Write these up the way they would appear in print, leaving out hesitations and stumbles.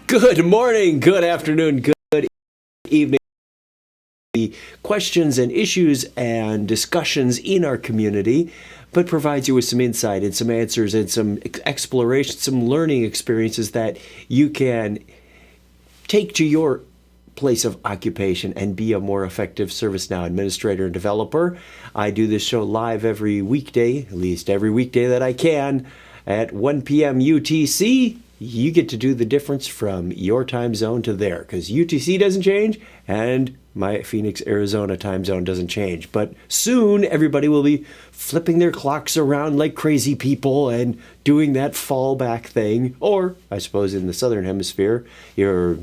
Good morning, good afternoon, good evening. Questions and issues and discussions in our community, but provides you with some insight and some answers and some exploration, some learning experiences that you can take to your place of occupation and be a more effective ServiceNow administrator and developer. I do this show live every weekday, at least every weekday that I can, at 1 p.m. UTC. You get to do the difference from your time zone to there, because UTC doesn't change and my Phoenix, Arizona time zone doesn't change. But soon everybody will be flipping their clocks around like crazy people and doing that fallback thing. Or, I suppose in the Southern Hemisphere, you're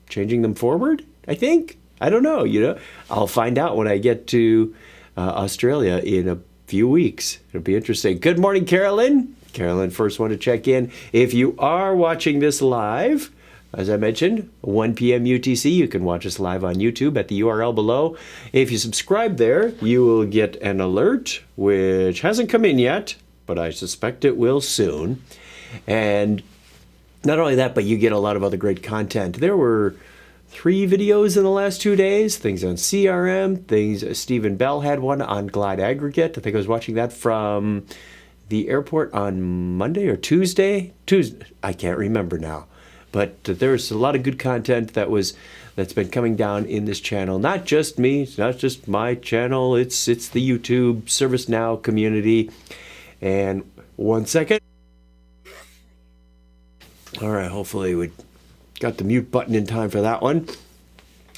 changing them forward, I think. I don't know, I'll find out when I get to Australia in a few weeks. It'll be interesting. Good morning, Carolyn. Carolyn, first one to check in. If you are watching this live, as I mentioned, 1 p.m. UTC, you can watch us live on YouTube at the URL below. If you subscribe there, you will get an alert, which hasn't come in yet, but I suspect it will soon. And not only that, but you get a lot of other great content. There were 3 videos in the last 2 days, things on CRM, things, Stephen Bell had one on Glide Aggregate. I think I was watching that from the airport on Monday or Tuesday. I can't remember now. But there's a lot of good content that's been coming down in this channel. Not just me, it's not just my channel, it's the YouTube ServiceNow community. And 1 second. All right, hopefully we got the mute button in time for that one.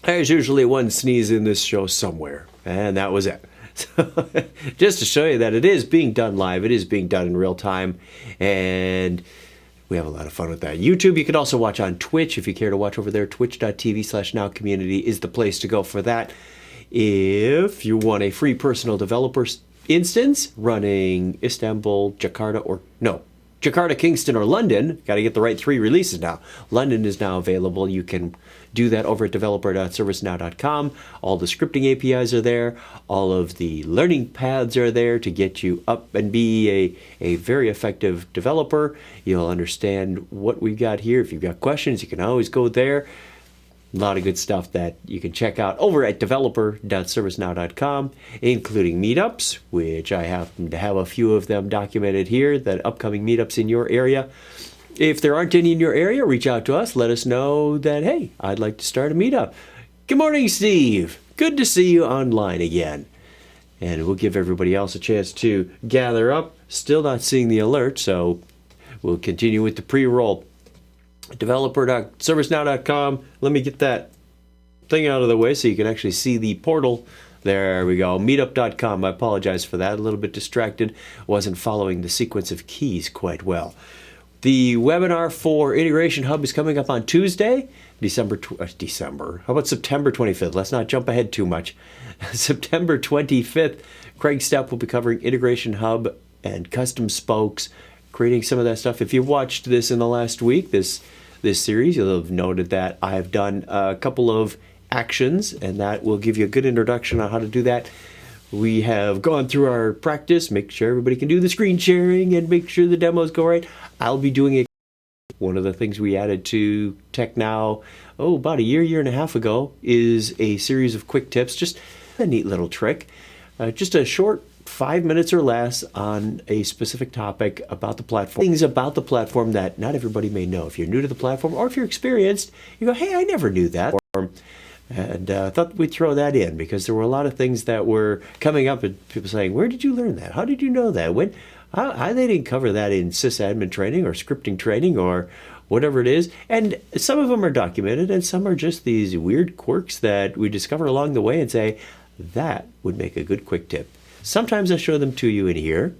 There's usually one sneeze in this show somewhere, and that was it. So, just to show you that it is being done live, it is being done in real time, and we have a lot of fun with that. YouTube, you can also watch on Twitch if you care to watch over there. Twitch.tv/NOWCommunity is the place to go for that. If you want a free personal developer instance running Istanbul, Jakarta, Kingston, or London. Got to get the right 3 releases now. London is now available. You can do that over at developer.servicenow.com. All the scripting APIs are there. All of the learning paths are there to get you up and be a very effective developer. You'll understand what we've got here. If you've got questions, you can always go there. A lot of good stuff that you can check out over at developer.servicenow.com, including meetups, which I happen to have a few of them documented here, that upcoming meetups in your area. If there aren't any in your area, reach out to us. Let us know that, hey, I'd like to start a meetup. Good morning, Steve. Good to see you online again. And we'll give everybody else a chance to gather up. Still not seeing the alert, so we'll continue with the pre-roll. Developer.servicenow.com. Let me get that thing out of the way so you can actually see the portal. There we go. Meetup.com. I apologize for that. A little bit distracted. Wasn't following the sequence of keys quite well. The webinar for Integration Hub is coming up on Tuesday, September 25th. Let's not jump ahead too much. September 25th, Craig Stepp will be covering Integration Hub and custom spokes, creating some of that stuff. If you watched this in the last week, this series, you'll have noted that I've done a couple of actions, and that will give you a good introduction on how to do that. We have gone through our practice, make sure everybody can do the screen sharing and make sure the demos go right. I'll be doing it. One of the things we added to TechNow, about a year and a half ago, is a series of quick tips, just a neat little trick. Just a short 5 minutes or less on a specific topic about the platform. Things about the platform that not everybody may know. If you're new to the platform or if you're experienced, you go, hey, I never knew that. And I thought we'd throw that in because there were a lot of things that were coming up and people saying, where did you learn that? How did you know that? How they didn't cover that in sysadmin training or scripting training or whatever it is. And some of them are documented and some are just these weird quirks that we discover along the way and say, that would make a good quick tip. Sometimes I show them to you in here,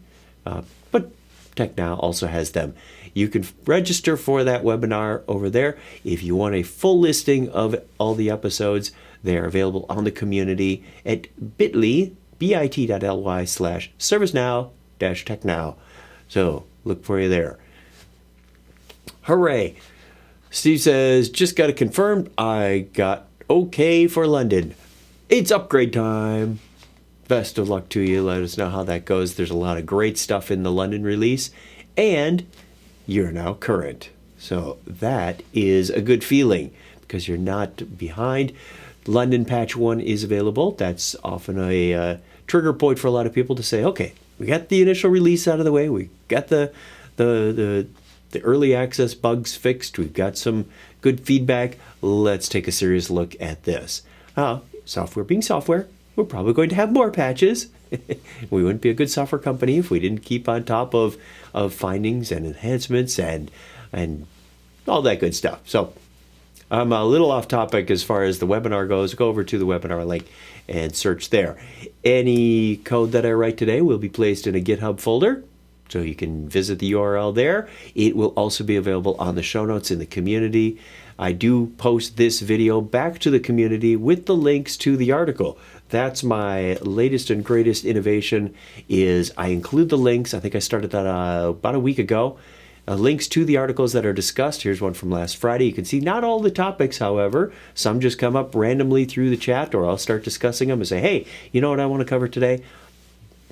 but TechNow also has them. You can register for that webinar over there. If you want a full listing of all the episodes, they're available on the community at bit.ly/ServiceNow-TechNow. So look for you there. Hooray. Steve says, just got it confirmed. I got okay for London. It's upgrade time. Best of luck to you. Let us know how that goes. There's a lot of great stuff in the London release. And you're now current. So that is a good feeling because you're not behind. London Patch 1 is available. That's often a trigger point for a lot of people to say, okay, we got the initial release out of the way. We got the early access bugs fixed. We've got some good feedback. Let's take a serious look at this. Software being software, we're probably going to have more patches. We wouldn't be a good software company if we didn't keep on top of findings and enhancements and all that good stuff. So I'm a little off topic as far as the webinar goes. Go over to the webinar link and search there. Any code that I write today will be placed in a GitHub folder, so you can visit the URL there. It will also be available on the show notes in the community. I do post this video back to the community with the links to the article. That's my latest and greatest innovation, is I include the links. I think I started that about a week ago. Links to the articles that are discussed. Here's one from last Friday. You can see not all the topics, however. Some just come up randomly through the chat, or I'll start discussing them and say, hey, you know what I want to cover today?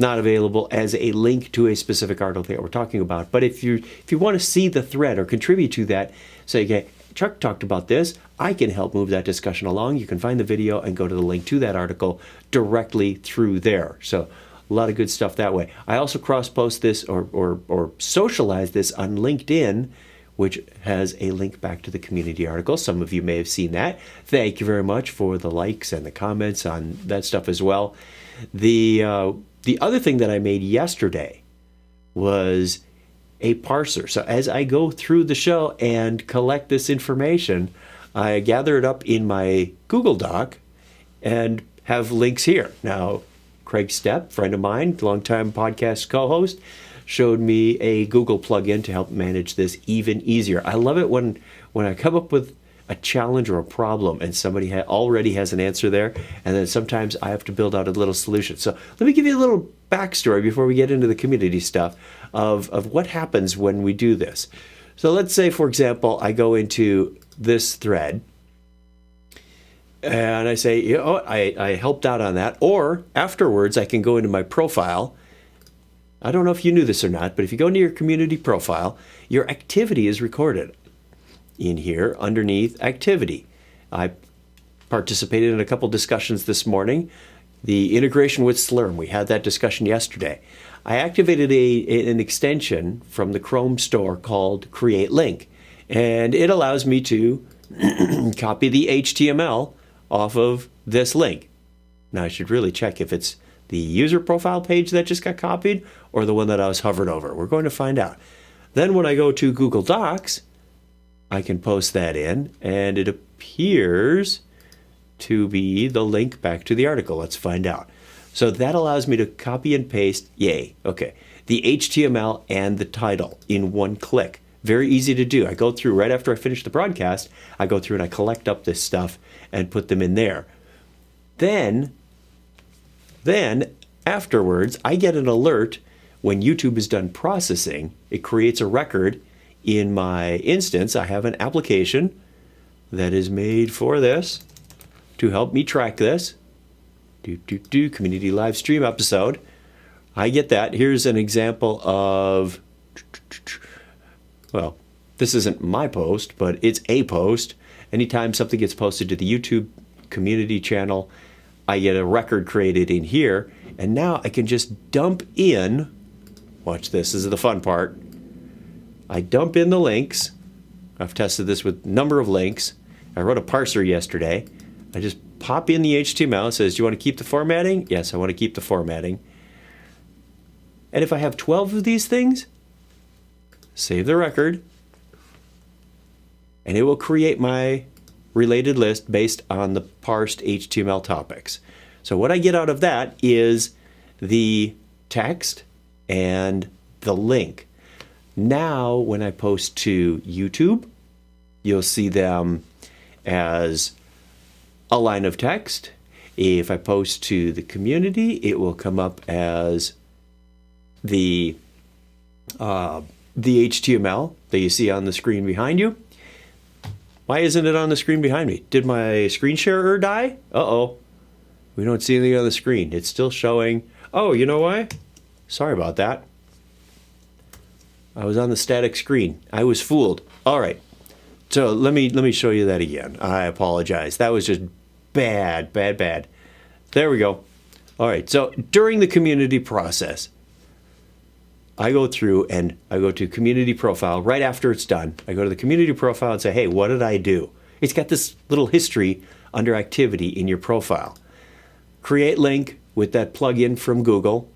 Not available as a link to a specific article that we're talking about. But if you want to see the thread or contribute to that, say, okay, Chuck talked about this, I can help move that discussion along. You can find the video and go to the link to that article directly through there. So a lot of good stuff that way. I also cross-post this or socialize this on LinkedIn, which has a link back to the community article. Some of you may have seen that. Thank you very much for the likes and the comments on that stuff as well. The other thing that I made yesterday was a parser. So as I go through the show and collect this information, I gather it up in my Google Doc and have links here. Now, Craig Stepp, friend of mine, longtime podcast co-host, showed me a Google plugin to help manage this even easier. I love it when I come up with a challenge or a problem and somebody already has an answer there, and then sometimes I have to build out a little solution. So let me give you a little backstory before we get into the community stuff of what happens when we do this. So let's say, for example, I go into this thread and I say, you know, I helped out on that. Or afterwards, I can go into my profile. I don't know if you knew this or not, but if you go into your community profile, your activity is recorded in here underneath activity. I participated in a couple discussions this morning. The integration with Slurm, we had that discussion yesterday. I activated an extension from the Chrome store called Create Link, and it allows me to copy the HTML off of this link. Now I should really check if it's the user profile page that just got copied or the one that I was hovered over. We're going to find out. Then when I go to Google Docs, I can post that in, and it appears to be the link back to the article. Let's find out. So that allows me to copy and paste, yay, okay, the HTML and the title in one click. Very easy to do. I go through right after I finish the broadcast, I go through and I collect up this stuff and put them in there. Then afterwards, I get an alert when YouTube is done processing. It creates a record in my instance. I have an application that is made for this to help me track this. Community live stream episode. I get that. Here's an example of, well, this isn't my post, but it's a post. Anytime something gets posted to the YouTube community channel, I get a record created in here, and now I can just dump in, watch this is the fun part, I dump in the links. I've tested this with a number of links. I wrote a parser yesterday. I just pop in the HTML. It says, do you want to keep the formatting? Yes, I want to keep the formatting. And if I have 12 of these things, save the record, and it will create my related list based on the parsed HTML topics. So what I get out of that is the text and the link. Now, when I post to YouTube, you'll see them as a line of text. If I post to the community, it will come up as the HTML that you see on the screen behind you. Why isn't it on the screen behind me? Did my screen sharer die? Uh-oh. We don't see anything on the screen. It's still showing. Oh, you know why? Sorry about that. I was on the static screen. I was fooled. All right. So let me show you that again. I apologize. That was just bad. There we go. All right. So during the community process, I go through and I go to community profile right after it's done. I go to the community profile and say, hey, what did I do? It's got this little history under activity in your profile. Create link with that plugin from Google.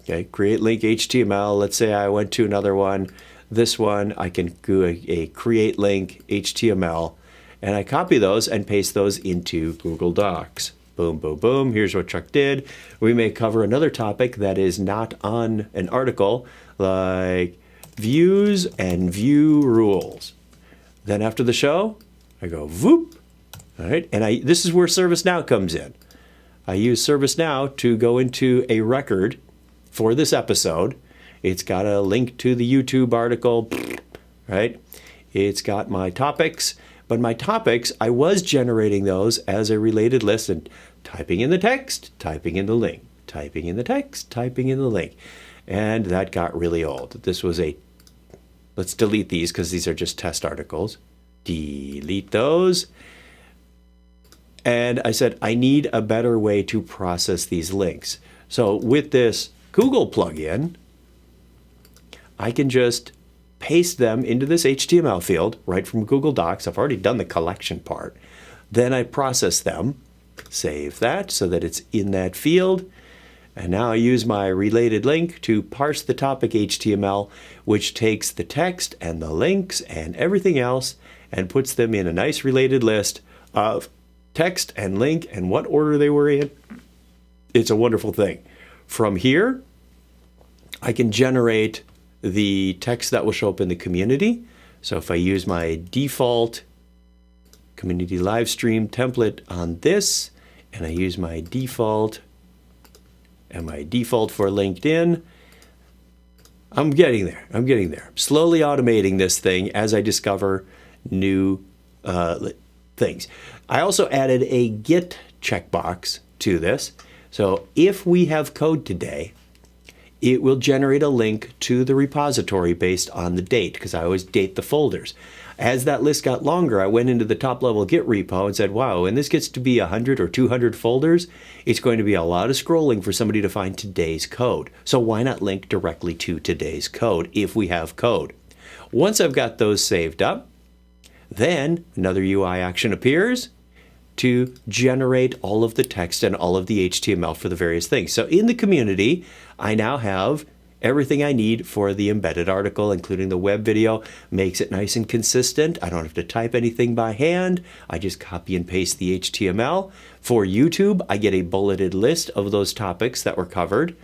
Okay, create link HTML. Let's say I went to another one. This one, I can do a create link HTML, and I copy those and paste those into Google Docs. Boom, boom, boom. Here's what Chuck did. We may cover another topic that is not on an article, like views and view rules. Then after the show, I go whoop. All right, and this is where ServiceNow comes in. I use ServiceNow to go into a record for this episode. It's got a link to the YouTube article, right? It's got my topics, but my topics, I was generating those as a related list and typing in the text, typing in the link, typing in the text, typing in the link. And that got really old. This was let's delete these because these are just test articles. Delete those. And I said, I need a better way to process these links. So with this Google plugin, I can just paste them into this HTML field right from Google Docs. I've already done the collection part. Then I process them, save that so that it's in that field. And now I use my related link to parse the topic HTML, which takes the text and the links and everything else and puts them in a nice related list of text and link and what order they were in. It's a wonderful thing. From here, I can generate the text that will show up in the community. So if I use my default community live stream template on this, and I use my default for LinkedIn, I'm getting there. I'm slowly automating this thing as I discover new things. I also added a Git checkbox to this. So if we have code today, it will generate a link to the repository based on the date, because I always date the folders. As that list got longer, I went into the top level Git repo and said, wow, when this gets to be 100 or 200 folders, it's going to be a lot of scrolling for somebody to find today's code. So why not link directly to today's code if we have code? Once I've got those saved up, then another UI action appears to generate all of the text and all of the HTML for the various things. So in the community, I now have everything I need for the embedded article, including the web video. Makes it nice and consistent. I don't have to type anything by hand. I just copy and paste the HTML. For YouTube, I get a bulleted list of those topics that were covered.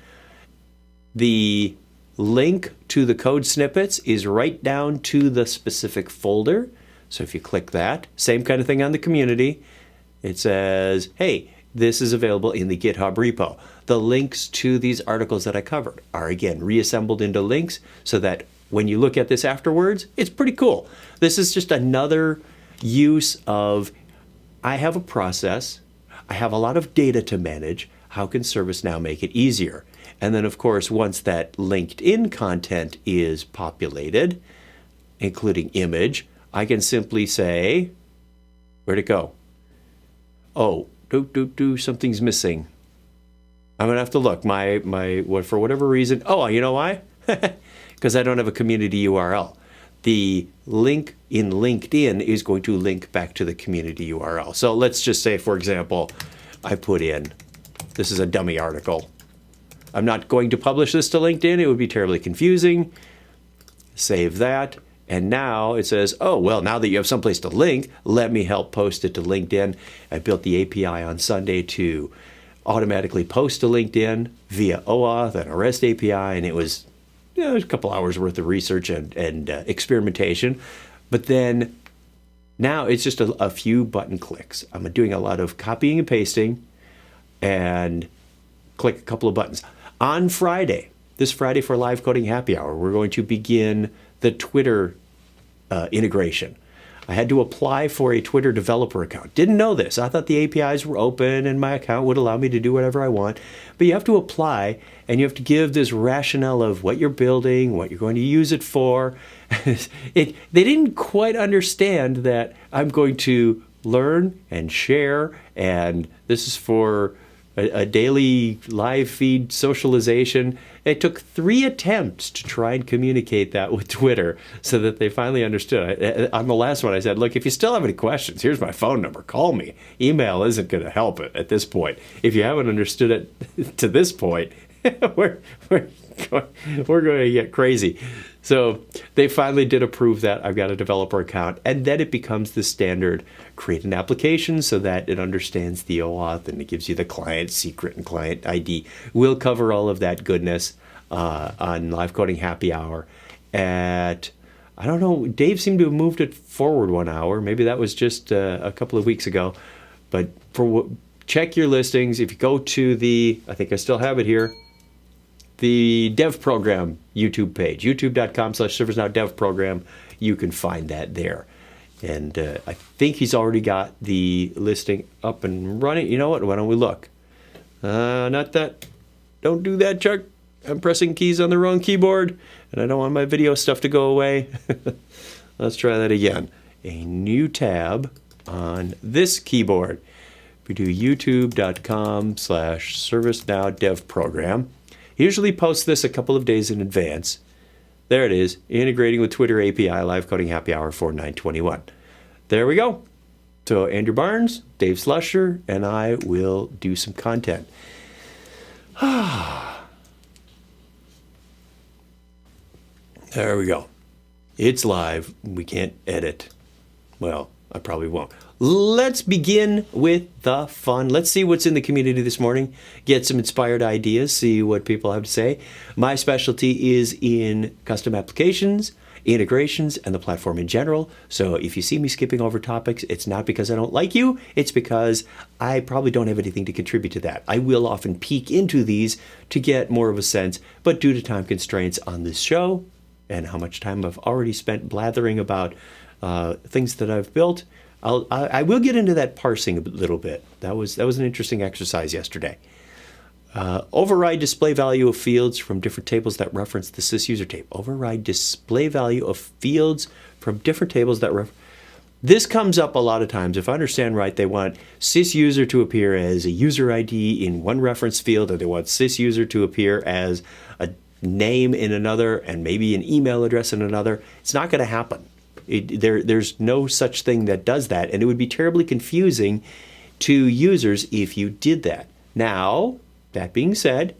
The link to the code snippets is right down to the specific folder. So if you click that, same kind of thing on the community. It says, hey, this is available in the GitHub repo. The links to these articles that I covered are, again, reassembled into links so that when you look at this afterwards, it's pretty cool. This is just another use of, I have a process, I have a lot of data to manage. How can ServiceNow make it easier? And then, of course, once that LinkedIn content is populated, including image, I can simply say, where'd it go? Oh, something's missing. I'm gonna have to look. For whatever reason. Oh, you know why? Because I don't have a community URL. The link in LinkedIn is going to link back to the community URL. So let's just say, for example, I put in, this is a dummy article. I'm not going to publish this to LinkedIn. It would be terribly confusing. Save that. And now it says, oh, well, now that you have someplace to link, let me help post it to LinkedIn. I built the API on Sunday to automatically post to LinkedIn via OAuth and a REST API. And it was a couple hours worth of research and experimentation. But then now it's just a few button clicks. I'm doing a lot of copying and pasting and click a couple of buttons. On Friday, this Friday for Live Coding Happy Hour, we're going to begin the Twitter integration. I had to apply for a Twitter developer account. Didn't know this. I thought the APIs were open and my account would allow me to do whatever I want. But you have to apply and you have to give this rationale of what you're building, what you're going to use it for. They didn't quite understand that I'm going to learn and share, and this is for a daily live feed socialization. It took 3 attempts to try and communicate that with Twitter so that they finally understood. On the last one, I said, look, if you still have any questions, here's my phone number. Call me. Email isn't going to help it at this point. If you haven't understood it to this point, we're going to get crazy. So they finally did approve that. I've got a developer account. And then it becomes the standard create an application so that it understands the OAuth and it gives you the client secret and client ID. We'll cover all of that goodness on Live Coding Happy Hour at, I don't know, Dave seemed to have moved it forward 1 hour. Maybe that was just a couple of weeks ago. But check your listings. If you go to the, I think I still have it here, the Dev Program YouTube page, youtube.com/ServiceNow Dev Program. You can find that there. And I think he's already got the listing up and running. You know what? Why don't we look? Not that. Don't do that, Chuck. I'm pressing keys on the wrong keyboard, and I don't want my video stuff to go away. Let's try that again. A new tab on this keyboard. We do youtube.com/ServiceNow Dev Program. Usually post this a couple of days in advance. There it is, integrating with Twitter API, Live Coding Happy Hour 4921. There we go. So Andrew Barnes, Dave Slusher, and I will do some content. There we go. It's live. We can't edit. Well, I probably won't. Let's begin with the fun. Let's see what's in the community this morning. Get some inspired ideas, see what people have to say. My specialty is in custom applications, integrations, and the platform in general. So if you see me skipping over topics, it's not because I don't like you. It's because I probably don't have anything to contribute to that. I will often peek into these to get more of a sense, but due to time constraints on this show and how much time I've already spent blathering about things that I've built, I will get into that parsing a little bit. That was an interesting exercise yesterday. Override display value of fields from different tables that reference the sysuser table. Override display value of fields from different tables that reference. This comes up a lot of times. If I understand right, they want sysuser to appear as a user ID in one reference field, or they want sysuser to appear as a name in another and maybe an email address in another. It's not going to happen. There's no such thing that does that, and it would be terribly confusing to users if you did that. Now, that being said,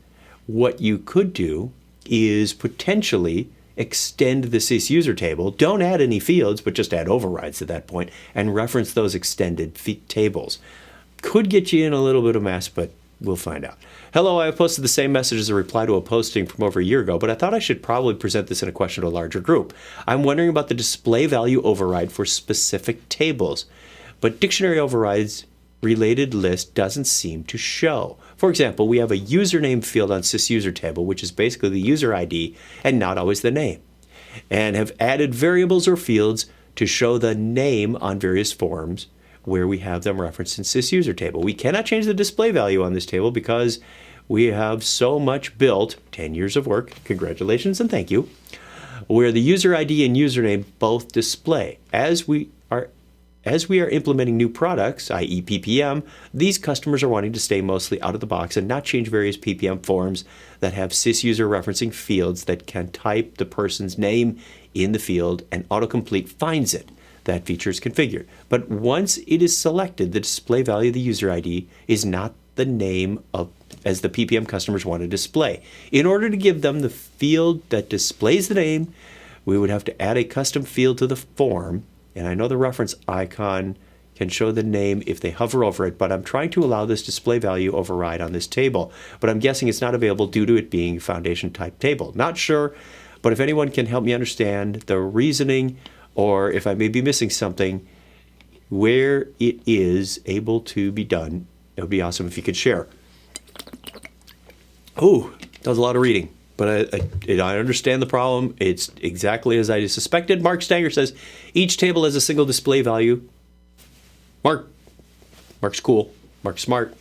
what you could do is potentially extend the sysuser table. Don't add any fields, but just add overrides at that point and reference those extended tables. Could get you in a little bit of mess, but we'll find out. Hello, I have posted the same message as a reply to a posting from over a year ago, but I thought I should probably present this in a question to a larger group. I'm wondering about the display value override for specific tables, but dictionary overrides related list doesn't seem to show. For example, we have a username field on sysuser table, which is basically the user ID and not always the name, and have added variables or fields to show the name on various forms where we have them referenced in sysuser table. We cannot change the display value on this table because we have so much built, 10 years of work, congratulations and thank you, where the user ID and username both display. As we are implementing new products, i.e. PPM, these customers are wanting to stay mostly out of the box and not change various PPM forms that have sysuser referencing fields that can type the person's name in the field and autocomplete finds it. That feature is configured. But once it is selected, the display value of the user ID is not the name of as the PPM customers want to display. In order to give them the field that displays the name, we would have to add a custom field to the form. And I know the reference icon can show the name if they hover over it, but I'm trying to allow this display value override on this table. But I'm guessing it's not available due to it being a foundation type table. Not sure, but if anyone can help me understand the reasoning, or if I may be missing something, where it is able to be done, it would be awesome if you could share. Oh, that was a lot of reading. but I understand the problem. It's exactly as I suspected. Mark Stanger says, each table has a single display value. Mark's cool. Mark's smart.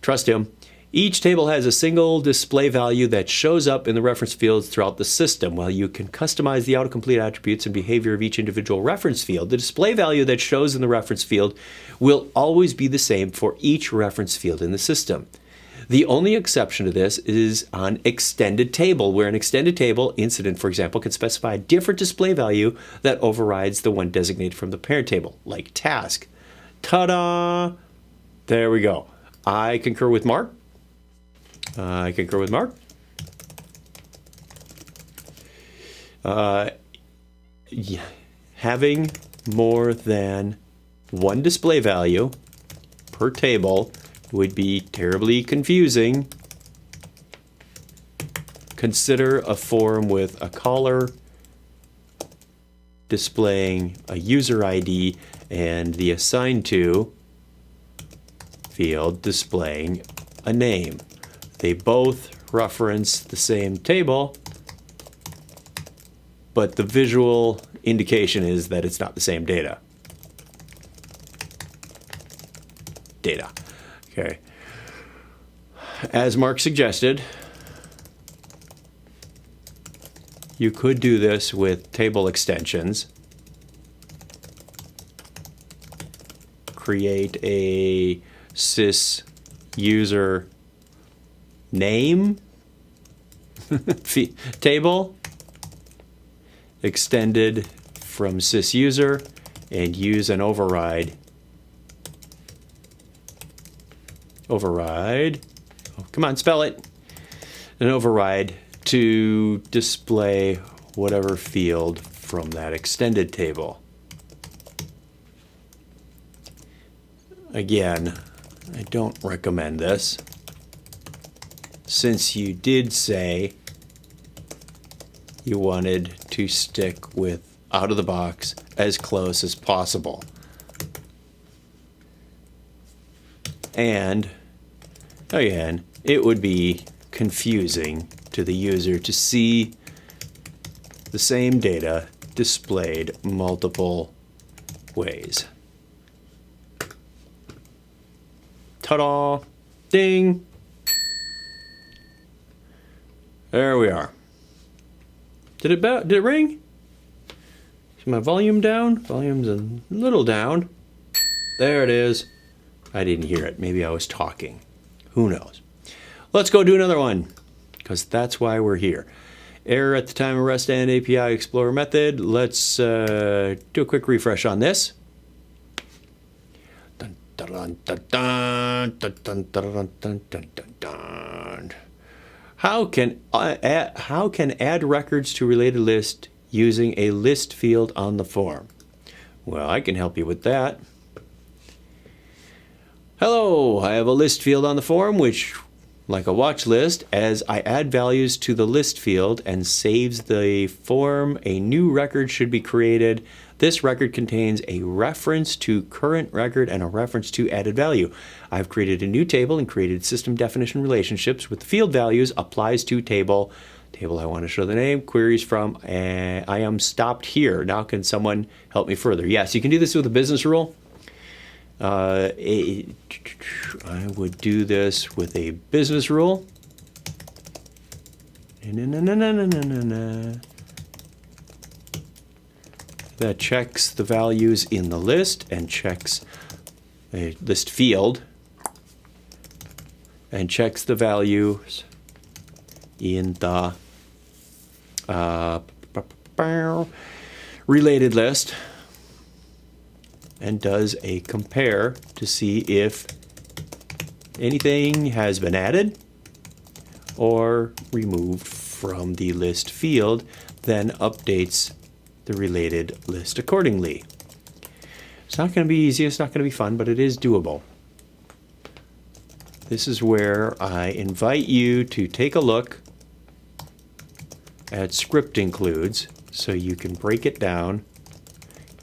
Trust him. Each table has a single display value that shows up in the reference fields throughout the system. While you can customize the autocomplete attributes and behavior of each individual reference field, the display value that shows in the reference field will always be the same for each reference field in the system. The only exception to this is on extended table, where an extended table incident, for example, can specify a different display value that overrides the one designated from the parent table, like task. Ta-da! There we go. I concur with Mark. Having more than one display value per table would be terribly confusing. Consider a form with a caller displaying a user ID and the assigned to field displaying a name. They both reference the same table, but the visual indication is that it's not the same data. Okay. As Mark suggested, you could do this with table extensions. Create a sys user name table extended from sys user and use an override. Oh, come on, spell it. An override to display whatever field from that extended table. Again, I don't recommend this, since you did say you wanted to stick with out of the box as close as possible. And again, it would be confusing to the user to see the same data displayed multiple ways. Ta-da! Ding! There we are. Did it ring? Is my volume down? Volume's a little down. There it is. I didn't hear it. Maybe I was talking. Who knows? Let's go do another one, because that's why we're here. Error at the time of REST and API Explorer method. Let's do a quick refresh on this. Dun, dun, dun, dun, dun, dun, dun, dun, dun, dun, dun. How can add records to related list using a list field on the form? Well, I can help you with that. Hello, I have a list field on the form, which, like a watch list, as I add values to the list field and saves the form, a new record should be created. This record contains a reference to current record and a reference to added value. I've created a new table and created system definition relationships with field values applies to table. Table I want to show the name, queries from, I am stopped here. Now can someone help me further? Yes, you can do this with a business rule. I would do this with a business rule. That checks the values in the list and checks a list field and checks the values in the related list and does a compare to see if anything has been added or removed from the list field, then updates the related list accordingly. It's not going to be easy, it's not going to be fun, but it is doable. This is where I invite you to take a look at script includes so you can break it down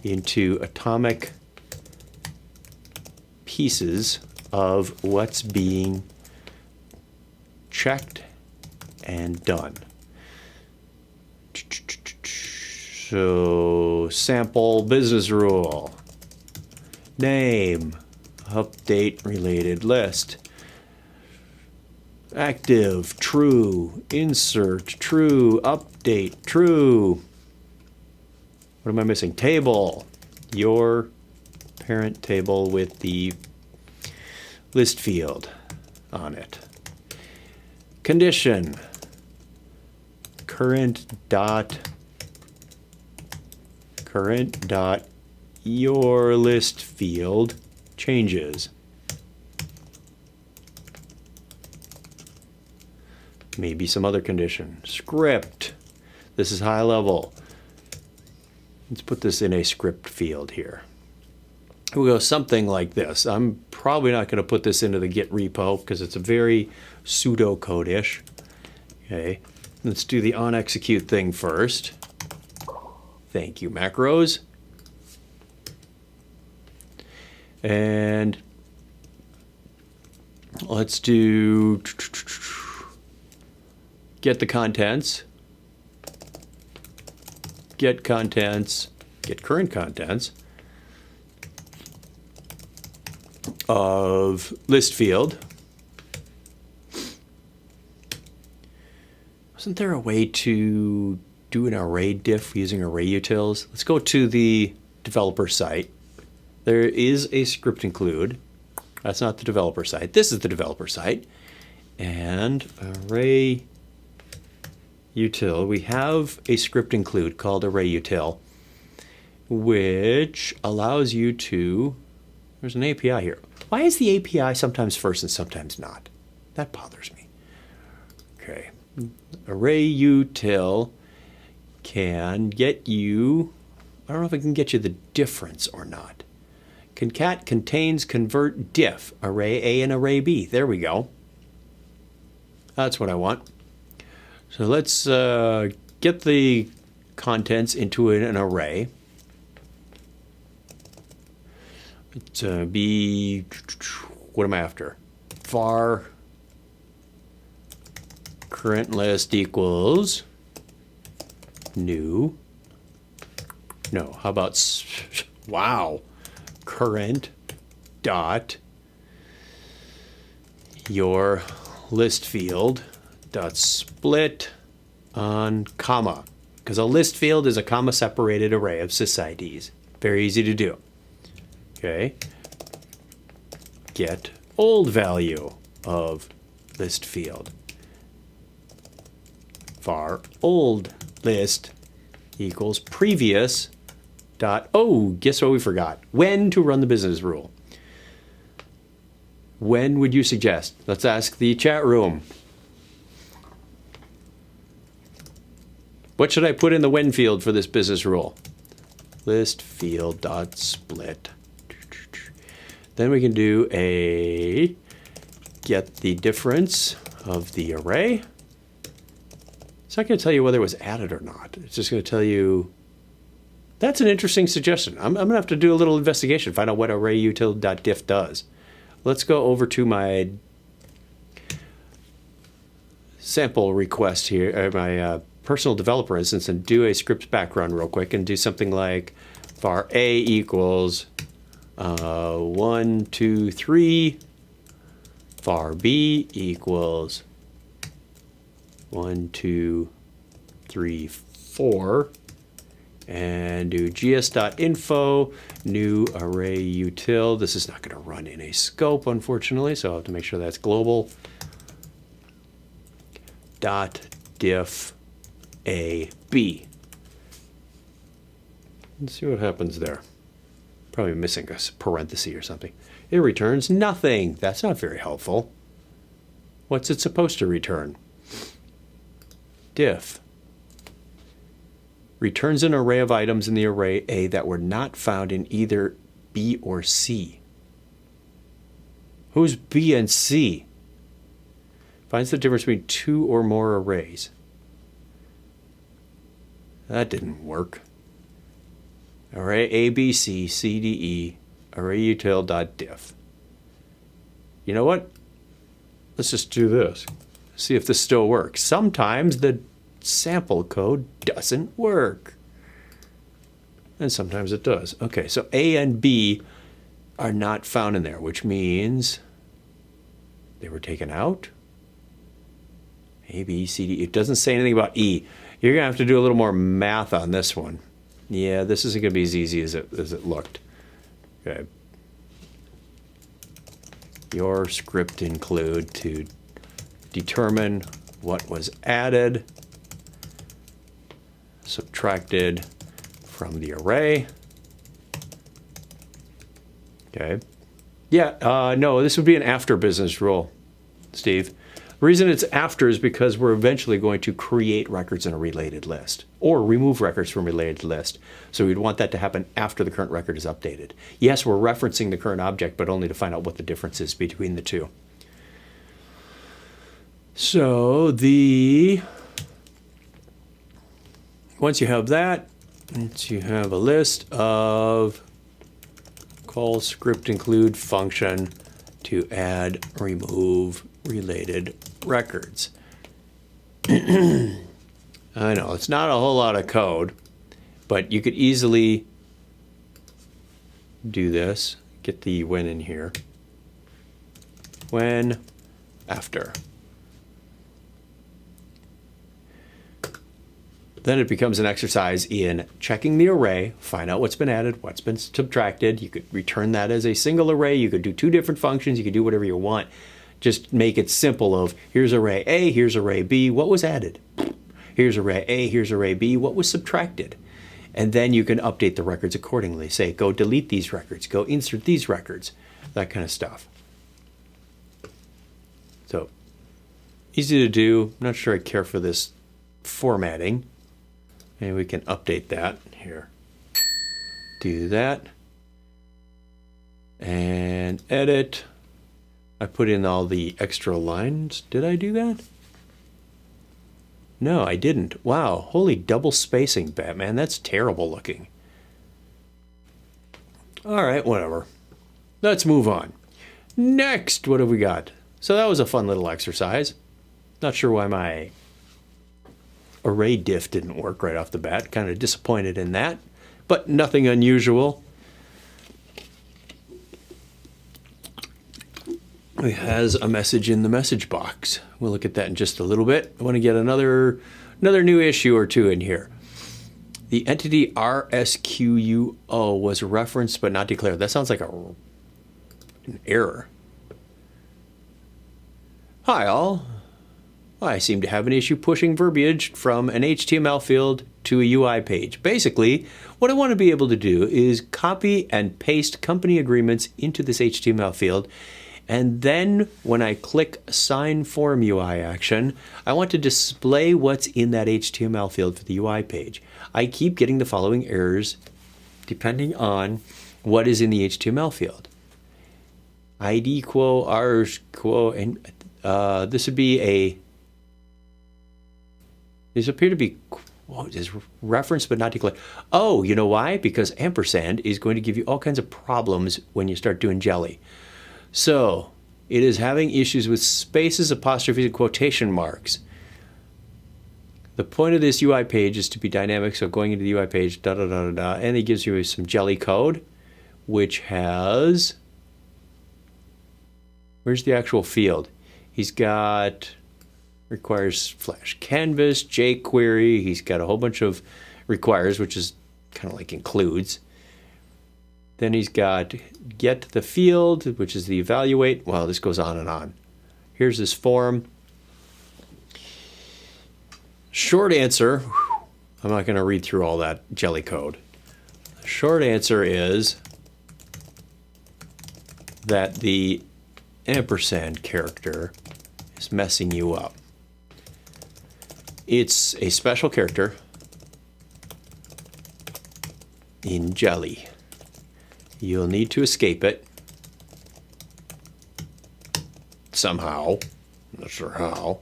into atomic pieces of what's being checked and done. So sample business rule. Name, update related list. Active, true, insert, true, update, true. What am I missing? Table, your parent table with the list field on it. Condition, current dot your list field changes. Maybe some other condition. Script. This is high level. Let's put this in a script field here. We'll go something like this. I'm probably not going to put this into the Git repo because it's a very pseudocode-ish. Okay, let's do the onExecute thing first. Thank you, macros. And let's do get the contents, get contents, get current contents of list field. Wasn't there a way to do an array diff using array utils? Let's go to the developer site. There is a script include. That's not the developer site. This is the developer site. And array util. We have a script include called array util, which allows you to, there's an API here. Why is the API sometimes first and sometimes not? That bothers me. Okay. Array util can get you, I don't know if it can get you the difference or not. Concat contains convert diff, array A and array B. There we go. That's what I want. So let's get the contents into an array. It's be, what am I after? Var current list equals new. No, how about, wow. Current dot your list field dot split on comma, because a list field is a comma separated array of sysids. Very easy to do. Okay. Get old value of list field. Var old list equals previous dot, oh, guess what we forgot? When to run the business rule. When would you suggest? Let's ask the chat room. What should I put in the when field for this business rule? List field dot split. Then we can do a get the difference of the array. It's not going to tell you whether it was added or not. It's just going to tell you. That's an interesting suggestion. I'm going to have to do a little investigation, find out what arrayutil.diff does. Let's go over to my sample request here, my personal developer instance, and do a script background real quick and do something like var a equals 1, 2, 3, var b equals 1, 2, 3, 4. And do gs.info, new array util. This is not going to run in a scope, unfortunately, so I'll have to make sure that's global. Dot diff a b. Let's see what happens there. Probably missing a parenthesis or something. It returns nothing. That's not very helpful. What's it supposed to return? Diff returns an array of items in the array A that were not found in either B or C. Who's B and C? Finds the difference between two or more arrays. That didn't work. Array A, B, C, C, D, E, arrayutil.diff. You know what? Let's just do this. See if this still works. Sometimes the sample code doesn't work. And sometimes it does. Okay, so A and B are not found in there, which means they were taken out. A, B, C, D. It doesn't say anything about E. You're going to have to do a little more math on this one. Yeah, this isn't going to be as easy as it looked. Okay. Your script include to determine what was added, subtracted from the array. Okay. Yeah, no, this would be an after business rule, Steve. The reason it's after is because we're eventually going to create records in a related list or remove records from a related list. So we'd want that to happen after the current record is updated. Yes, we're referencing the current object, but only to find out what the difference is between the two. So once you have that, once you have a list of call script include function to add, remove related records. I know it's not a whole lot of code, but you could easily do this. Get the when in here. When, after. Then it becomes an exercise in checking the array, find out what's been added, what's been subtracted. You could return that as a single array. You could do two different functions. You could do whatever you want. Just make it simple of here's array A, here's array B, what was added? Here's array A, here's array B, what was subtracted? And then you can update the records accordingly. Say, go delete these records, go insert these records, that kind of stuff. So, easy to do. I'm not sure I care for this formatting. Maybe we can update that here. Do that. And edit. I put in all the extra lines. Did I do that? No, I didn't. Wow, holy double spacing, Batman. That's terrible looking. All right, whatever. Let's move on. Next, what have we got? So that was a fun little exercise. Not sure why my array diff didn't work right off the bat. Kind of disappointed in that, but nothing unusual. It has a message in the message box. We'll look at that in just a little bit. I want to get another new issue or two in here. The entity rsquo was referenced but not declared. That sounds like an error. Hi all. I seem to have an issue pushing verbiage from an HTML field to a UI page. Basically, what I want to be able to do is copy and paste company agreements into this HTML field. And then when I click Sign Form UI action, I want to display what's in that HTML field for the UI page. I keep getting the following errors depending on what is in the HTML field. ID quo, rsquo, and this would be a... These appear to be is referenced but not declared. Oh, you know why? Because ampersand is going to give you all kinds of problems when you start doing jelly. So, it is having issues with spaces, apostrophes, and quotation marks. The point of this UI page is to be dynamic, so going into the UI page, and it gives you some jelly code, which has... Where's the actual field? He's got... requires Flash Canvas, jQuery. He's got a whole bunch of requires, which is kind of like includes. Then he's got get the field, which is the evaluate. Well, this goes on and on. Here's this form. Short answer, I'm not going to read through all that jelly code. Short answer is that the ampersand character is messing you up. It's a special character in jelly. You'll need to escape it somehow, I'm not sure how,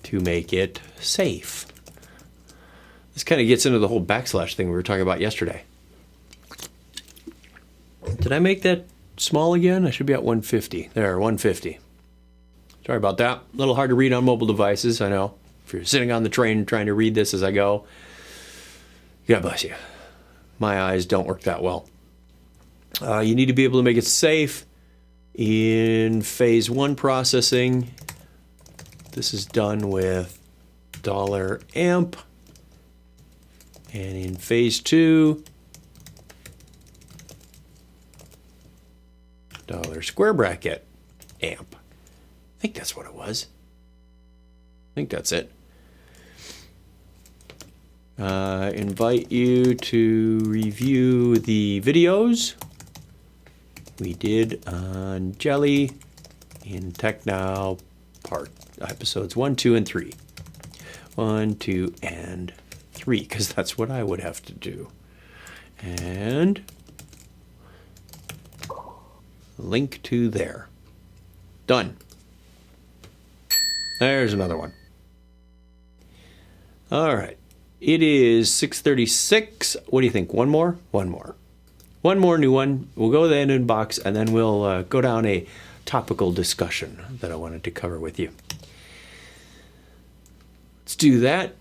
to make it safe. This kind of gets into the whole backslash thing we were talking about yesterday. Did I make that small again? I should be at 150. There, 150. Sorry about that. A little hard to read on mobile devices, I know. If you're sitting on the train trying to read this as I go, God bless you. My eyes don't work that well. You need to be able to make it safe. In phase 1 processing, this is done with $amp. And in phase 2, $square bracket amp. I think that's what it was. I think that's it. Invite you to review the videos we did on Jelly in TechNow episodes 1, 2, and 3. 1, 2, and 3, because that's what I would have to do. And link to there. Done. There's another one. All right. It is 6:36. What do you think? One more? One more. One more new one. We'll go to the inbox, and then we'll go down a topical discussion that I wanted to cover with you. Let's do that.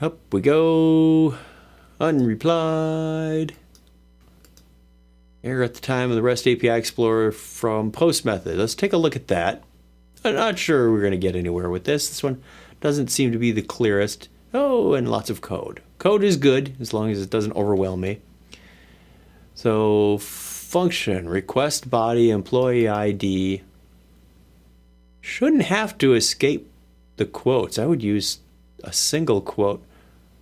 Up we go. Unreplied. Error at the time of the REST API Explorer from post method. Let's take a look at that. I'm not sure we're going to get anywhere with this. This one doesn't seem to be the clearest. Oh, and lots of code. Code is good as long as it doesn't overwhelm me. So, function, request body, employee ID. Shouldn't have to escape the quotes. I would use a single quote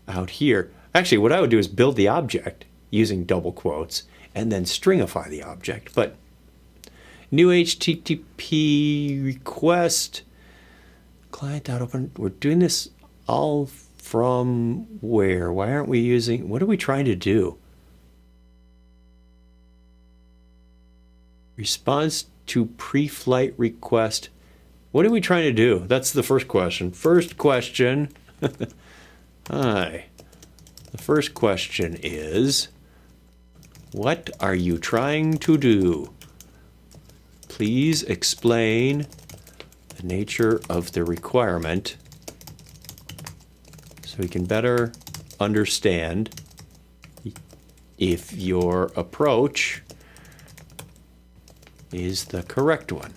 out here. Actually, what I would do is build the object using double quotes and then stringify the object. But new HTTP request, client.open. We're doing this all from where? Why aren't we using, what are we trying to do? Response to pre-flight request. What are we trying to do? That's the first question. First question. Hi. The first question is, what are you trying to do? Please explain the nature of the requirement so we can better understand if your approach is the correct one.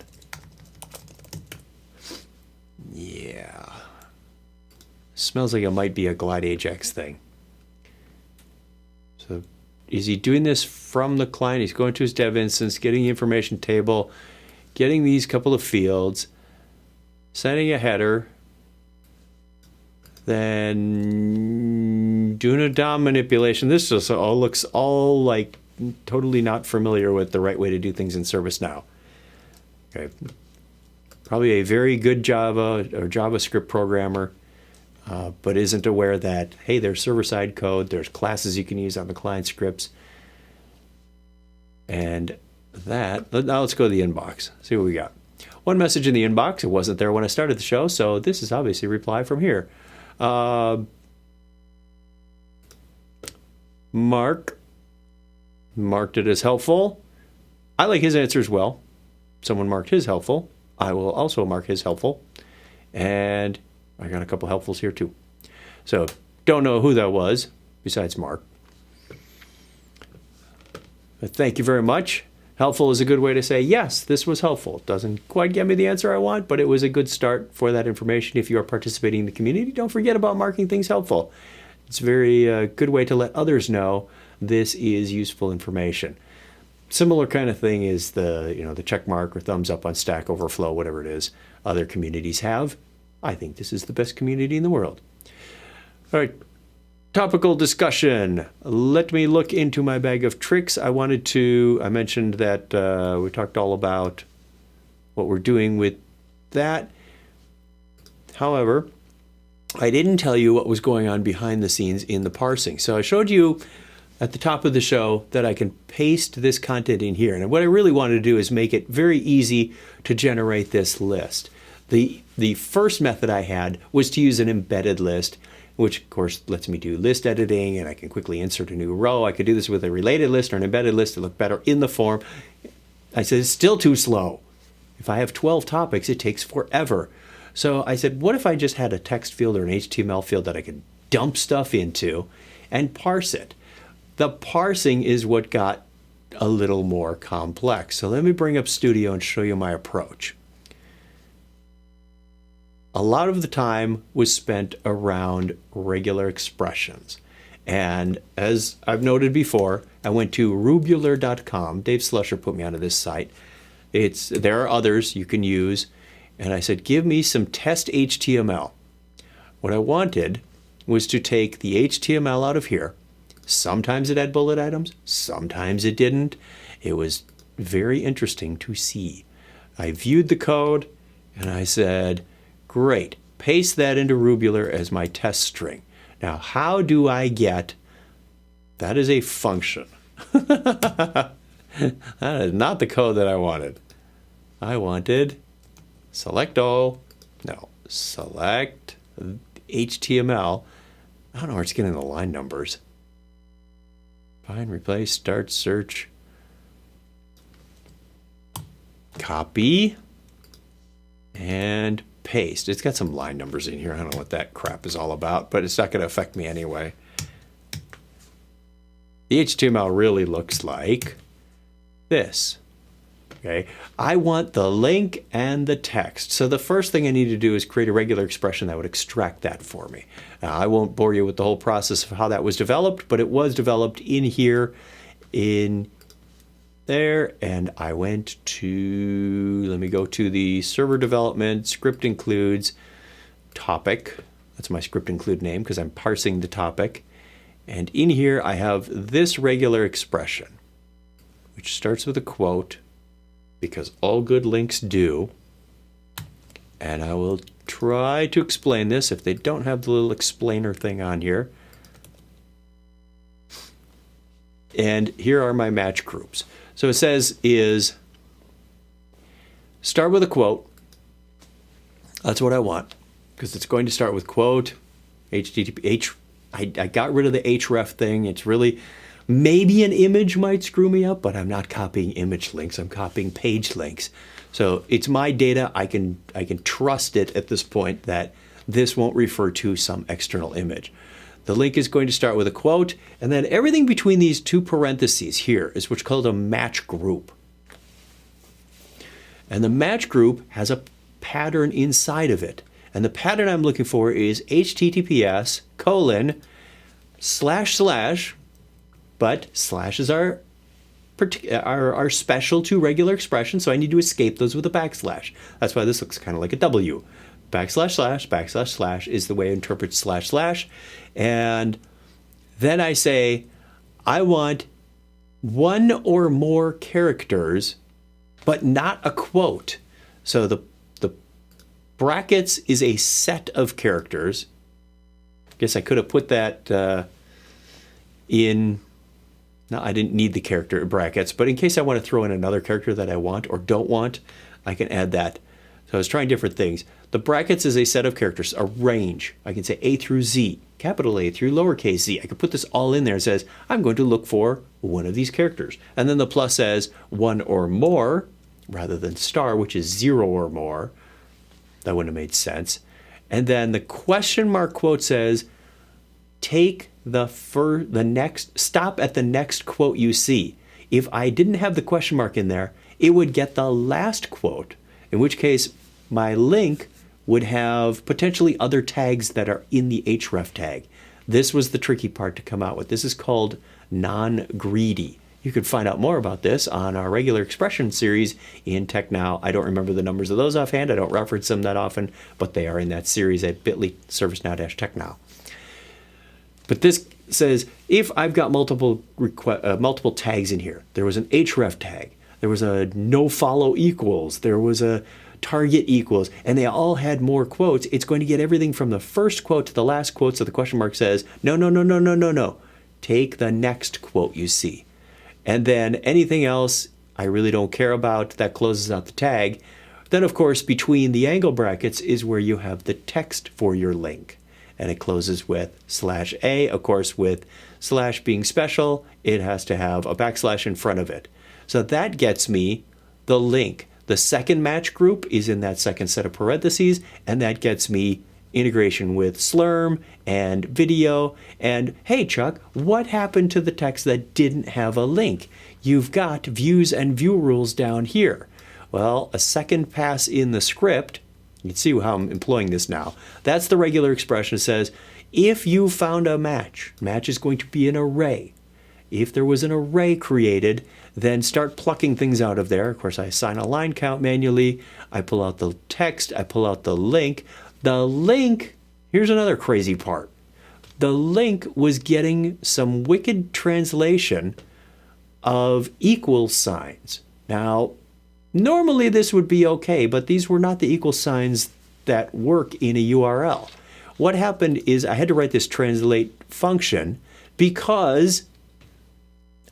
Yeah. Smells like it might be a Glide Ajax thing. So is he doing this from the client? He's going to his dev instance, getting the information table, getting these couple of fields, sending a header, then doing a DOM manipulation. This just all looks all like totally not familiar with the right way to do things in ServiceNow. Okay. Probably a very good Java or JavaScript programmer, but isn't aware that, hey, there's server-side code, there's classes you can use on the client scripts. And that, now let's go to the inbox, see what we got. One message in the inbox, it wasn't there when I started the show, so this is obviously a reply from here. Mark marked it as helpful. I like his answer as well. Someone marked his helpful. I will also mark his helpful. And I got a couple helpfuls here too. So don't know who that was besides Mark. But thank you very much. Helpful is a good way to say, yes, this was helpful. Doesn't quite get me the answer I want, but it was a good start for that information. If you are participating in the community, don't forget about marking things helpful. It's a very good way to let others know this is useful information. Similar kind of thing is the check mark or thumbs up on Stack Overflow, whatever it is other communities have. I think this is the best community in the world. All right. Topical discussion. Let me look into my bag of tricks. I mentioned that we talked all about what we're doing with that. However, I didn't tell you what was going on behind the scenes in the parsing. So I showed you at the top of the show that I can paste this content in here. And what I really wanted to do is make it very easy to generate this list. The first method I had was to use an embedded list, which of course lets me do list editing, and I can quickly insert a new row. I could do this with a related list or an embedded list to look better in the form. I said it's still too slow. If I have 12 topics, it takes forever. So I said, what if I just had a text field or an HTML field that I could dump stuff into and parse it? The parsing is what got a little more complex. So let me bring up Studio and show you my approach. A lot of the time was spent around regular expressions. And as I've noted before, I went to rubular.com. Dave Slusher put me onto this site. There are others you can use. And I said, give me some test HTML. What I wanted was to take the HTML out of here. Sometimes it had bullet items, sometimes it didn't. It was very interesting to see. I viewed the code and I said, great, paste that into Rubular as my test string. Now, how do I get, that is a function. That is not the code that I wanted. I wanted select all, no, select HTML. I don't know where it's getting the line numbers. Find, replace, start, search, copy, and paste. It's got some line numbers in here. I don't know what that crap is all about, but it's not going to affect me anyway. The HTML really looks like this. Okay, I want the link and the text. So the first thing I need to do is create a regular expression that would extract that for me. Now, I won't bore you with the whole process of how that was developed, but it was developed in here, in there, and I went to, let me go to the server development, script includes topic. That's my script include name because I'm parsing the topic. And in here I have this regular expression, which starts with a quote, because all good links do. And I will try to explain this if they don't have the little explainer thing on here. And here are my match groups. So it says is start with a quote. That's what I want because it's going to start with quote, HTTP. I got rid of the href thing. It's really, maybe an image might screw me up, but I'm not copying image links. I'm copying page links. So it's my data. I can trust it at this point that this won't refer to some external image. The link is going to start with a quote, and then everything between these two parentheses here is what's called a match group. And the match group has a pattern inside of it. And the pattern I'm looking for is https : // but slash is our special to regular expressions, so I need to escape those with a backslash. That's why this looks kind of like a W. // is the way I interpret // and then I say I want one or more characters but not a quote. So the brackets is a set of characters. I guess I could have put that in. No, I didn't need the character brackets, but in case I want to throw in another character that I want or don't want, I can add that. So I was trying different things. The brackets is a set of characters, a range. I can say A through Z, capital A through lowercase z. I could put this all in there and says, I'm going to look for one of these characters. And then the plus says one or more, rather than star, which is 0 or more. That wouldn't have made sense. And then the question mark quote says, take stop at the next quote you see. If I didn't have the question mark in there, it would get the last quote, in which case my link would have potentially other tags that are in the href tag. This was the tricky part to come out with. This is called non-greedy. You can find out more about this on our regular expression series in TechNow. I don't remember the numbers of those offhand. I don't reference them that often, but they are in that series at bit.ly/servicenow-technow. But this says, if I've got multiple tags in here, there was an href tag, there was a nofollow equals, there was a target equals, and they all had more quotes, it's going to get everything from the first quote to the last quote, so the question mark says, no. Take the next quote you see. And then anything else I really don't care about that closes out the tag. Then, of course, between the angle brackets is where you have the text for your link. And it closes with /a. Of course, with slash being special, it has to have a backslash in front of it. So that gets me the link. The second match group is in that second set of parentheses, and that gets me integration with Slurm and video. And hey, Chuck, what happened to the text that didn't have a link? You've got views and view rules down here. Well, a second pass in the script, you can see how I'm employing this now. That's the regular expression. It says, if you found a match is going to be an array. If there was an array created, then start plucking things out of there. Of course, I assign a line count manually. I pull out the text. I pull out the link. The link, here's another crazy part. The link was getting some wicked translation of equal signs. Now, normally this would be okay, but these were not the equal signs that work in a URL. What happened is I had to write this translate function because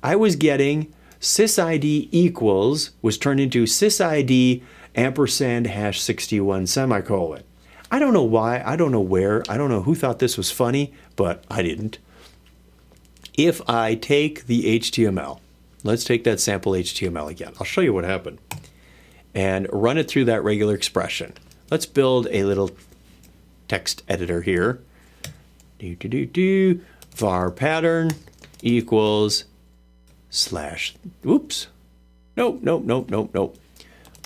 I was getting sysid equals was turned into sysid ampersand hash 61 semicolon. I don't know why, I don't know where, I don't know who thought this was funny, but I didn't. If I take the HTML, let's take that sample HTML again. I'll show you what happened. And run it through that regular expression. Let's build a little text editor here. Var pattern equals slash, oops. Nope.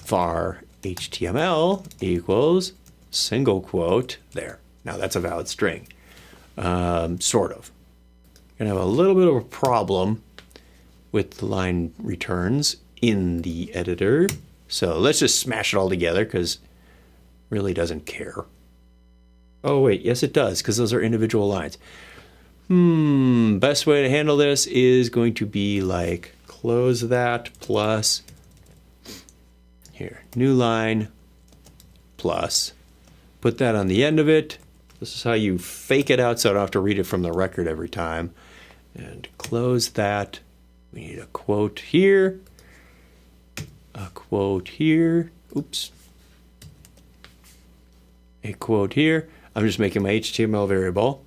Var HTML equals single quote there. Now that's a valid string. Sort of. Gonna have a little bit of a problem with the line returns in the editor. So let's just smash it all together because it really doesn't care. Oh wait, yes it does, because those are individual lines. Best way to handle this is going to be like close that plus here, new line plus, put that on the end of it. This is how you fake it out so I don't have to read it from the record every time. And close that. We need a quote here. A quote here. Oops. A quote here. I'm just making my HTML variable.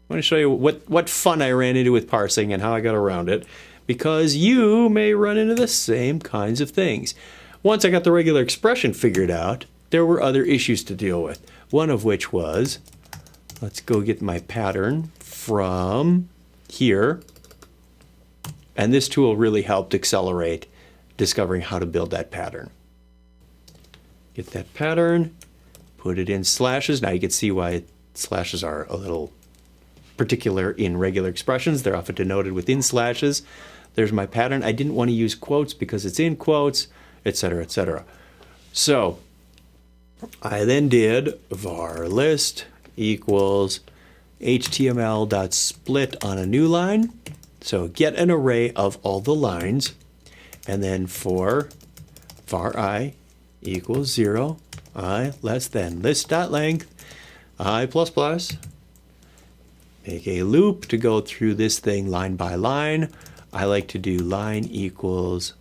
I want to show you what fun I ran into with parsing and how I got around it, because you may run into the same kinds of things. Once I got the regular expression figured out, there were other issues to deal with. One of which was, let's go get my pattern from here. And this tool really helped accelerate discovering how to build that pattern. Get that pattern, put it in slashes. Now you can see why slashes are a little particular in regular expressions. They're often denoted within slashes. There's my pattern. I didn't want to use quotes because it's in quotes, etc., etc. So I then did var list equals html.split on a new line. So get an array of all the lines, and then for var I equals 0, I less than list.length, I plus plus. Make a loop to go through this thing line by line. I like to do line equals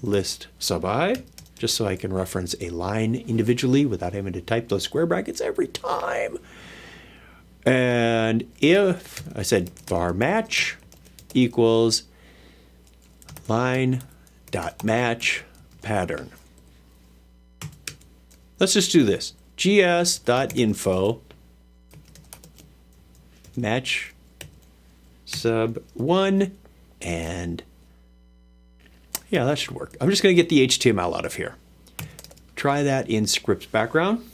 list sub I, just so I can reference a line individually without having to type those square brackets every time. And if I said var match equals line dot match pattern. Let's just do this. gs.info match sub 1, and yeah, that should work. I'm just going to get the HTML out of here. Try that in scripts background.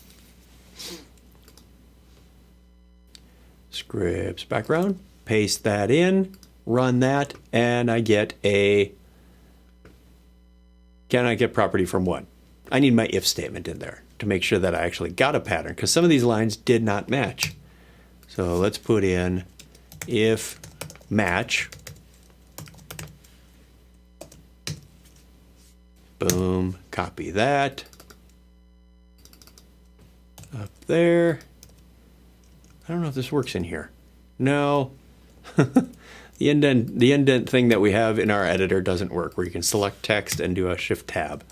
Scripts background, paste that in, run that, and I get a can I get property from 1. I need my if statement in there to make sure that I actually got a pattern, because some of these lines did not match. So let's put in if match, boom, copy that, up there. I don't know if this works in here. No, the indent thing that we have in our editor doesn't work, where you can select text and do a shift tab.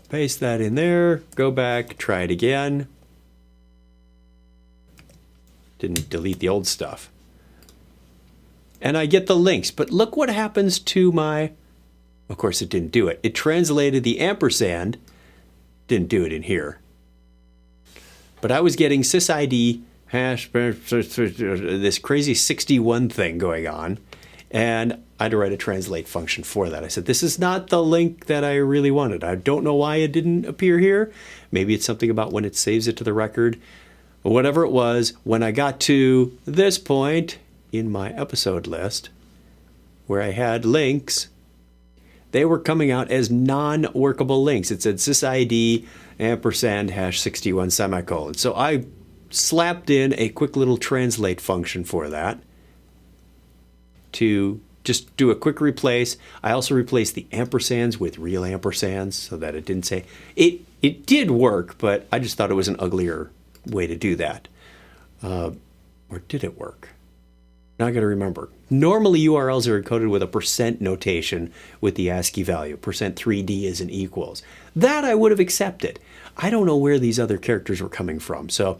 Paste that in there, go back, try it again. Didn't delete the old stuff. And I get the links, but look what happens to my, of course it didn't do it. It translated the ampersand didn't do it in here. But I was getting sysid hash, this crazy 61 thing going on, and I had to write a translate function for that. I said, this is not the link that I really wanted. I don't know why it didn't appear here. Maybe it's something about when it saves it to the record. Whatever it was, when I got to this point in my episode list, where I had links, they were coming out as non-workable links. It said sysid ampersand hash 61 semicolon. So I slapped in a quick little translate function for that to just do a quick replace. I also replaced the ampersands with real ampersands so that it didn't say... It did work, but I just thought it was an uglier way to do that. Or did it work? Now I got to remember. Normally URLs are encoded with a percent notation with the ASCII value. %3D is in equals. That I would have accepted. I don't know where these other characters were coming from. So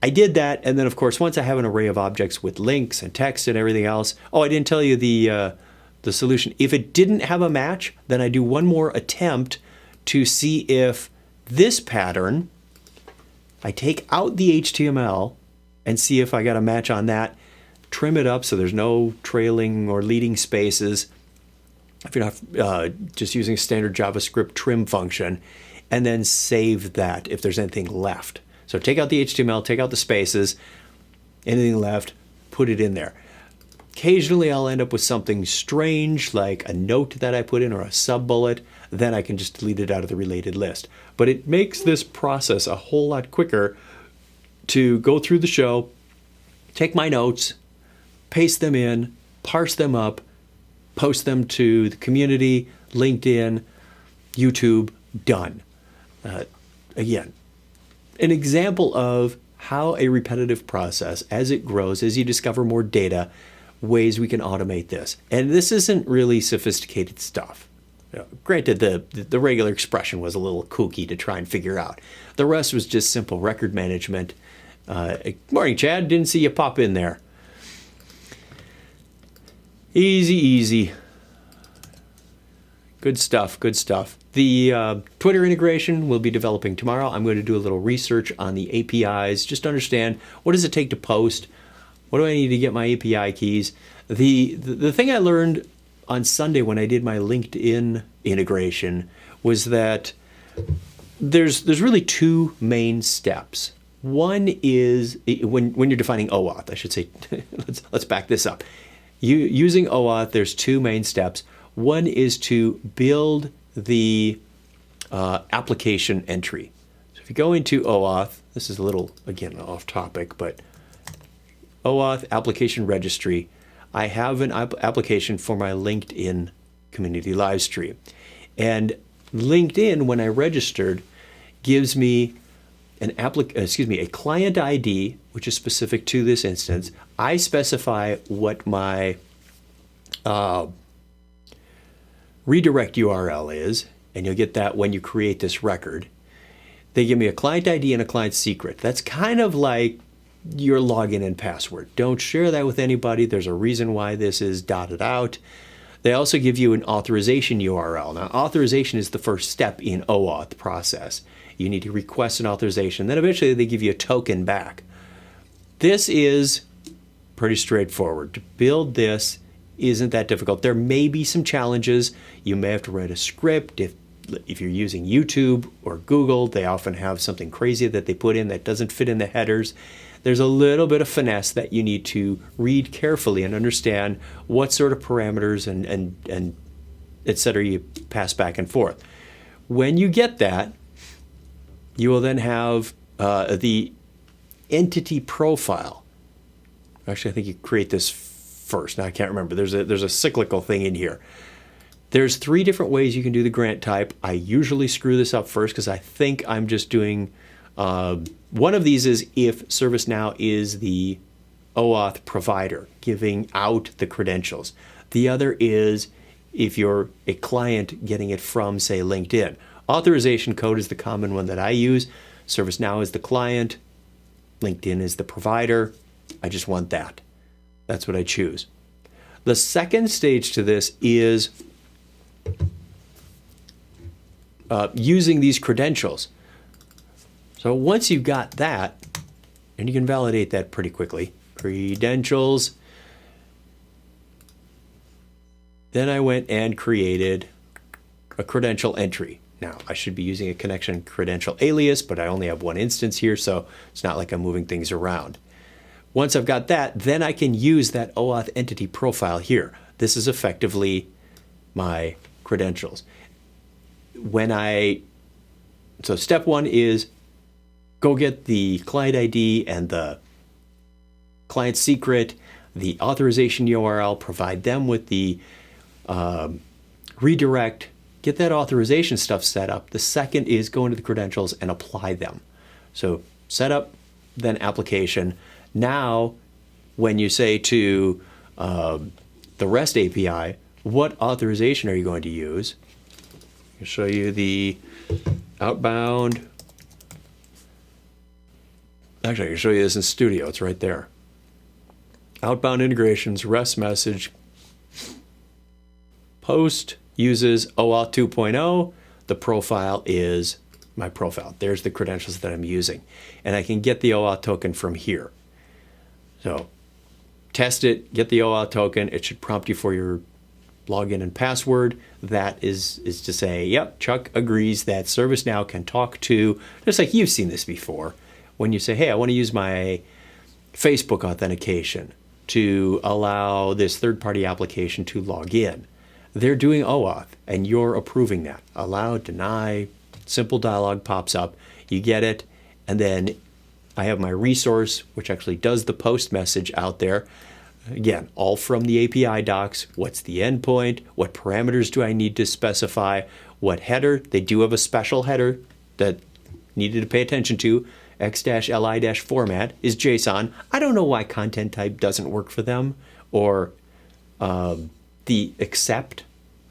I did that, and then of course once I have an array of objects with links and text and everything else. Oh, I didn't tell you the solution. If it didn't have a match, then I do one more attempt to see if this pattern, I take out the HTML and see if I got a match on that, trim it up so there's no trailing or leading spaces if you're not just using a standard JavaScript trim function, and then save that if there's anything left. So take out the HTML, take out the spaces, anything left, put it in there. Occasionally I'll end up with something strange like a note that I put in or a sub-bullet. Then I can just delete it out of the related list. But it makes this process a whole lot quicker to go through the show, take my notes, paste them in, parse them up, post them to the community, LinkedIn, YouTube, done. Again, an example of how a repetitive process, as it grows, as you discover more data, ways we can automate this. And this isn't really sophisticated stuff. Granted, the regular expression was a little kooky to try and figure out. The rest was just simple record management. Morning, Chad. Didn't see you pop in there. Easy, easy. Good stuff, good stuff. The Twitter integration we'll be developing tomorrow. I'm going to do a little research on the APIs, just to understand what does it take to post, what do I need to get my API keys. The thing I learned on Sunday when I did my LinkedIn integration was that there's really two main steps. One is when you're defining OAuth, I should say, let's back this up. Using OAuth, there's two main steps. One is to build the application entry. So if you go into OAuth, this is a little, again, off topic, but OAuth application registry, I have an application for my LinkedIn community live stream. And LinkedIn, when I registered, gives me a client ID, which is specific to this instance. I specify what my redirect URL is, and you'll get that when you create this record. They give me a client ID and a client secret. That's kind of like your login and password. Don't share that with anybody. There's a reason why this is dotted out. They also give you an authorization URL. Now, authorization is the first step in OAuth process. You need to request an authorization. Then eventually they give you a token back. This is pretty straightforward. To build this isn't that difficult. There may be some challenges. You may have to write a script. If you're using YouTube or Google, they often have something crazy that they put in that doesn't fit in the headers. There's a little bit of finesse that you need to read carefully and understand what sort of parameters and et cetera you pass back and forth. When you get that, you will then have the entity profile. Actually, I think you create this first. Now I can't remember. There's a cyclical thing in here. There's 3 different ways you can do the grant type. I usually screw this up first because I think I'm just doing one of these is if ServiceNow is the OAuth provider giving out the credentials. The other is if you're a client getting it from, say, LinkedIn. Authorization code is the common one that I use. ServiceNow is the client. LinkedIn is the provider. I just want that. That's what I choose. The second stage to this is using these credentials. So once you've got that, and you can validate that pretty quickly, credentials, then I went and created a credential entry. Now, I should be using a connection credential alias, but I only have one instance here, so it's not like I'm moving things around. Once I've got that, then I can use that OAuth entity profile here. This is effectively my credentials. So step one is go get the client ID and the client secret, the authorization URL, provide them with the redirect, get that authorization stuff set up. The second is go into the credentials and apply them. So setup, then application. Now, when you say to the REST API, what authorization are you going to use? I'll show you the outbound. Actually, I can show you this in Studio. It's right there. Outbound integrations, REST message. Post uses OAuth 2.0. The profile is my profile. There's the credentials that I'm using. And I can get the OAuth token from here. So test it, get the OAuth token. It should prompt you for your login and password. That is to say, yep, Chuck agrees that ServiceNow can talk to, just like you've seen this before, when you say, hey, I want to use my Facebook authentication to allow this third-party application to log in. They're doing OAuth, and you're approving that. Allow, deny, simple dialog pops up. You get it, and then I have my resource, which actually does the post message out there. Again, all from the API docs. What's the endpoint? What parameters do I need to specify? What header? They do have a special header that needed to pay attention to. X-li-format is JSON. I don't know why content type doesn't work for them, or the accept.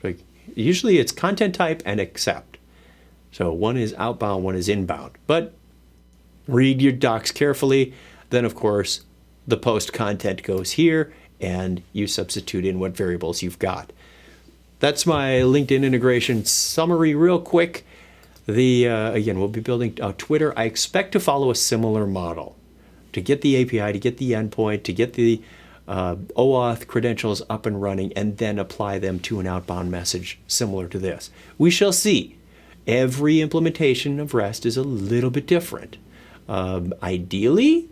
Like, usually it's content type and accept. So one is outbound, one is inbound. But read your docs carefully. Then, of course, the post content goes here, and you substitute in what variables you've got. That's my LinkedIn integration summary real quick. Again, we'll be building Twitter. I expect to follow a similar model. To get the API, to get the endpoint, to get the OAuth credentials up and running, and then apply them to an outbound message similar to this. We shall see. Every implementation of REST is a little bit different. Ideally,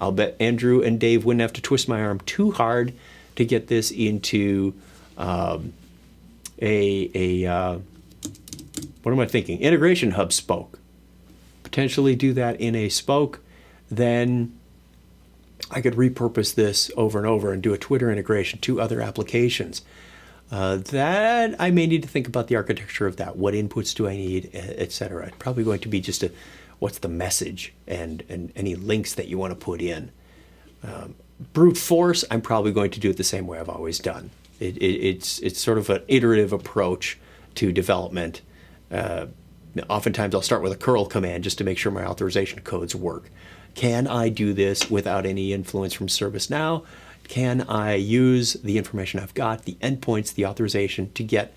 I'll bet Andrew and Dave wouldn't have to twist my arm too hard to get this into what am I thinking? Integration hub spoke. Potentially do that in a spoke. Then I could repurpose this over and over and do a Twitter integration to other applications. That I may need to think about the architecture of that. What inputs do I need, etc. It's probably going to be just what's the message and any links that you want to put in. Brute force, I'm probably going to do it the same way I've always done. It's sort of an iterative approach to development. Oftentimes I'll start with a curl command just to make sure my authorization codes work. Can I do this without any influence from ServiceNow? Can I use the information I've got, the endpoints, the authorization, to get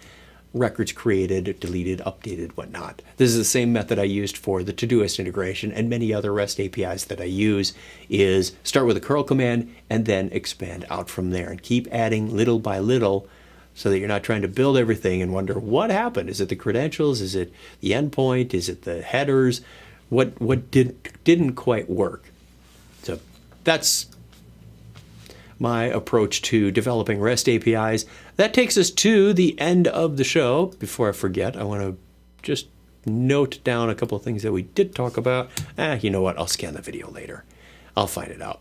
records created, deleted, updated, whatnot? This is the same method I used for the Todoist integration, and many other REST APIs that I use is start with a curl command and then expand out from there and keep adding little by little, so that you're not trying to build everything and wonder what happened. Is it the credentials? Is it the endpoint? Is it the headers? What didn't quite work? So that's my approach to developing REST APIs. That takes us to the end of the show. Before I forget, I want to just note down a couple of things that we did talk about. You know what? I'll scan the video later. I'll find it out.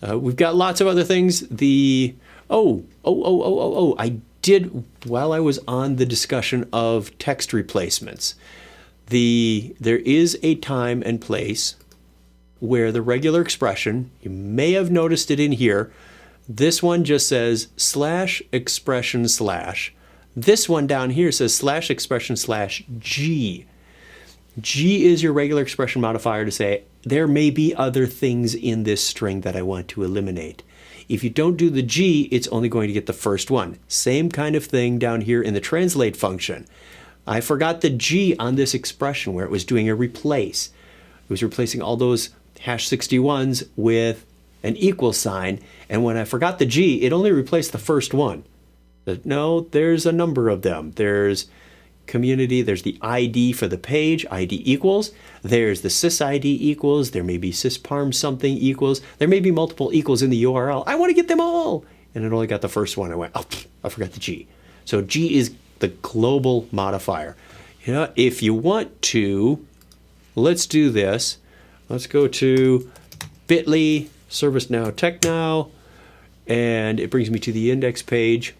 We've got lots of other things. I did, while I was on the discussion of text replacements, there is a time and place where the regular expression, you may have noticed it in here, this one just says /expression/. This one down here says /expression/G. G is your regular expression modifier to say there may be other things in this string that I want to eliminate. If you don't do the G, it's only going to get the first one. Same kind of thing down here in the translate function. I forgot the G on this expression where it was doing a replace. It was replacing all those #61s with an equal sign. And when I forgot the G, it only replaced the first one. No, there's a number of them. There's community, there's the ID for the page, ID equals. There's the sysid equals. There may be sysparm something equals. There may be multiple equals in the URL. I want to get them all. And it only got the first one. I went, oh, I forgot the G. So G is the global modifier. If you want to, let's do this. Let's go to bit.ly, ServiceNow TechNow, and it brings me to the index page.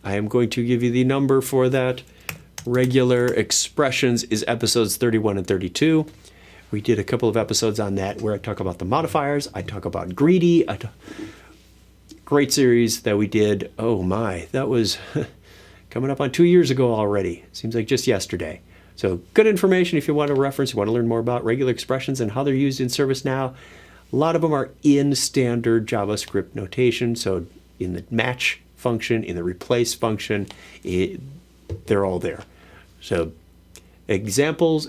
I am going to give you the number for that. Regular expressions is episodes 31 and 32. We did a couple of episodes on that where I talk about the modifiers. I talk about greedy. Great series that we did. Oh my, that was coming up on 2 years ago already. Seems like just yesterday. So good information if you want to reference, you want to learn more about regular expressions and how they're used in ServiceNow. A lot of them are in standard JavaScript notation. So in the match function, in the replace function, they're all there. So examples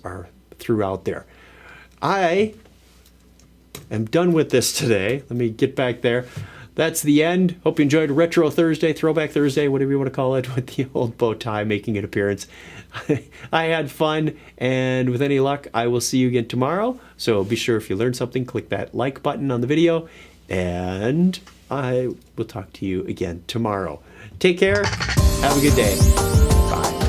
are throughout there. I am done with this today. Let me get back there. That's the end. Hope you enjoyed Retro Thursday, Throwback Thursday, whatever you want to call it, with the old bow tie making an appearance. I had fun, and with any luck, I will see you again tomorrow. So be sure if you learned something, click that like button on the video, and I will talk to you again tomorrow. Take care. Have a good day. Bye.